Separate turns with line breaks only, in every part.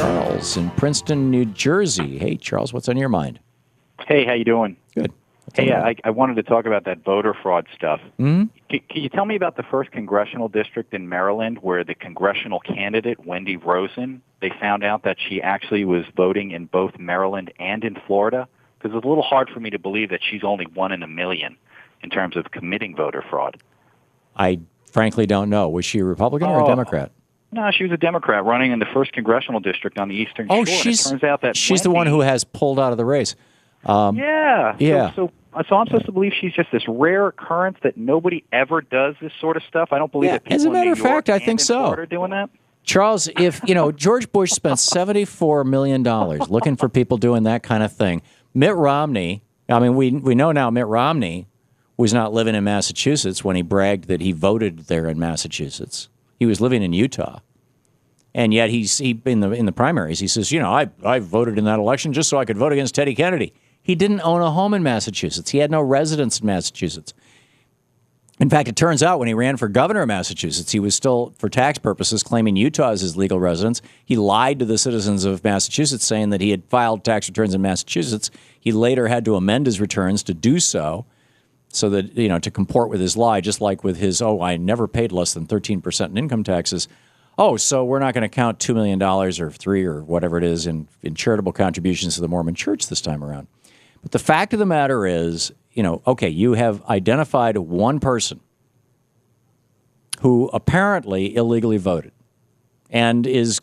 Charles in Princeton, New Jersey. Hey, Charles, what's on your mind?
Hey, how you doing?
Good.
Hey, I wanted to talk about that voter fraud stuff.
Mm-hmm.
Can you tell me about the first congressional district in Maryland where the congressional candidate, Wendy Rosen, they found out that she actually was voting in both Maryland and in Florida? Because it's a little hard for me to believe that she's only one in a million in terms of committing voter fraud.
I frankly don't know. Was she a Republican or a Democrat?
No, she was a Democrat running in the first congressional district on the Eastern Shore.
She's,
it turns out that
she's the one who has pulled out of the race.
Yeah.
Yeah.
So I'm supposed to believe she's just this rare occurrence that nobody ever does this sort of stuff. I don't believe that people
as a matter
in
of
New York
fact, I
and
think
in
so.
Florida are doing that.
Charles, if George Bush spent $74 million looking for people doing that kind of thing. Mitt Romney, I mean, we know now Mitt Romney was not living in Massachusetts when he bragged that he voted there in Massachusetts. He was living in Utah. And yet he in the primaries, he says, I voted in that election just so I could vote against Teddy Kennedy. He didn't own a home in Massachusetts. He had no residence in Massachusetts. In fact, it turns out when he ran for governor of Massachusetts, he was still, for tax purposes, claiming Utah as his legal residence. He lied to the citizens of Massachusetts, saying that he had filed tax returns in Massachusetts. He later had to amend his returns to do so that, to comport with his lie, just like with his, I never paid less than 13% in income taxes. So we're not going to count $2 million or $3 or whatever it is in charitable contributions to the Mormon Church this time around. But the fact of the matter is, you have identified one person who apparently illegally voted and is,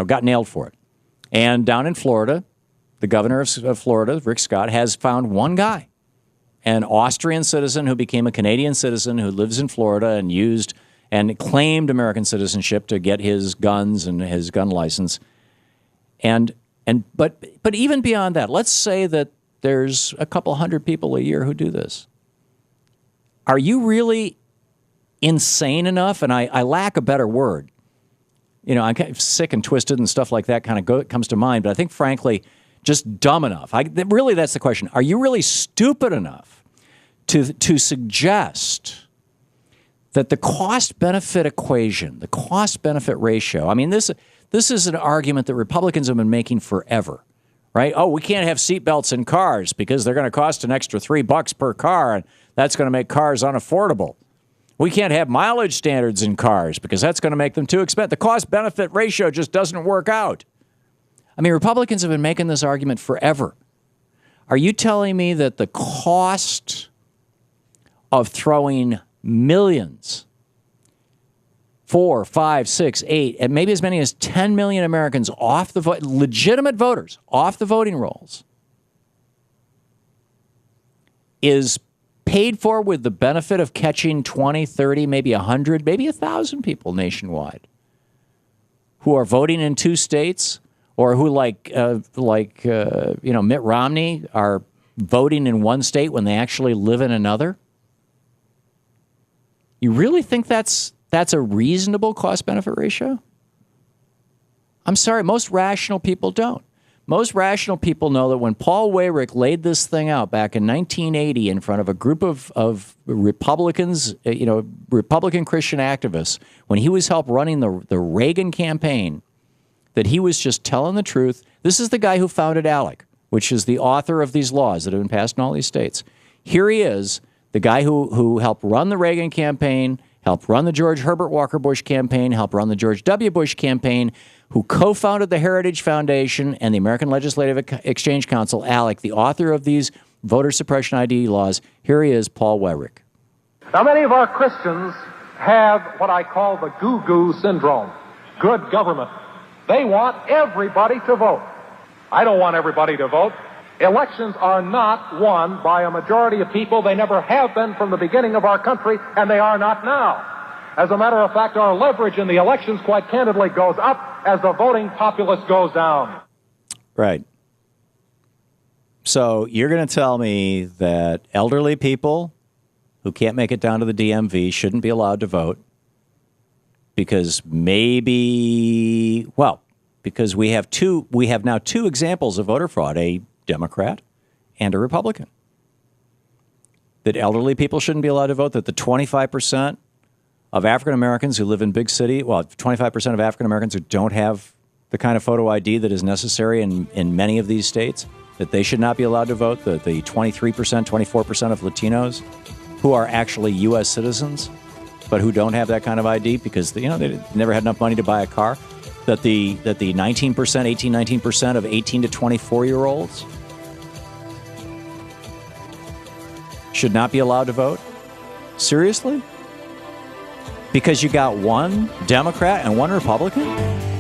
got nailed for it. And down in Florida, the governor of Florida, Rick Scott, has found one guy, an Austrian citizen who became a Canadian citizen who lives in Florida and used and claimed American citizenship to get his guns and his gun license. But even beyond that, let's say that there's a couple hundred people a year who do this. Are you really insane enough? And I lack a better word. I'm kind of sick and twisted and stuff like that kind of comes to mind. But I think, frankly, just dumb enough. Really, that's the question. Are you really stupid enough to suggest that the cost-benefit equation, the cost-benefit ratio, I mean, this is an argument that Republicans have been making forever, right? We can't have seatbelts in cars because they're going to cost an extra $3 per car, and that's going to make cars unaffordable. We can't have mileage standards in cars because that's going to make them too expensive. The cost-benefit ratio just doesn't work out. I mean, Republicans have been making this argument forever. Are you telling me that the cost of throwing millions, 4, 5, 6, 8, and maybe as many as 10 million Americans off the legitimate voters off the voting rolls is paid for with the benefit of catching 20, 30, maybe 100, maybe 1,000 people nationwide who are voting in 2 states or who like Mitt Romney are voting in 1 state when they actually live in another? You really think that's a reasonable cost-benefit ratio? I'm sorry, most rational people don't. Most rational people know that when Paul Weyrich laid this thing out back in 1980 in front of a group of Republicans, Republican Christian activists, when he was helped running the Reagan campaign, that he was just telling the truth. This is the guy who founded ALEC, which is the author of these laws that have been passed in all these states. Here he is, the guy who helped run the Reagan campaign, helped run the George Herbert Walker Bush campaign, helped run the George W. Bush campaign, who co-founded the Heritage Foundation and the American Legislative Exchange Council, ALEC, the author of these voter suppression ID laws. Here he is, Paul Weyrich.
Now, many of our Christians have what I call the goo-goo syndrome, good government. They want everybody to vote. I don't want everybody to vote. Elections are not won by a majority of people. They never have been from the beginning of our country, and they are not now. As a matter of fact, our leverage in the elections, quite candidly, goes up as the voting populace goes down.
Right. So you're going to tell me that elderly people who can't make it down to the DMV shouldn't be allowed to vote because because we have now 2 examples of voter fraud, a Democrat and a Republican. That elderly people shouldn't be allowed to vote, that the 25% of African Americans who live in big city, 25% of African Americans who don't have the kind of photo ID that is necessary in many of these states, that they should not be allowed to vote, the 23%, 24% of Latinos who are actually U.S. citizens, but who don't have that kind of ID because they never had enough money to buy a car, that the 19%, 19% of 18 to 24-year-olds should not be allowed to vote? Seriously? Because you got one Democrat and one Republican?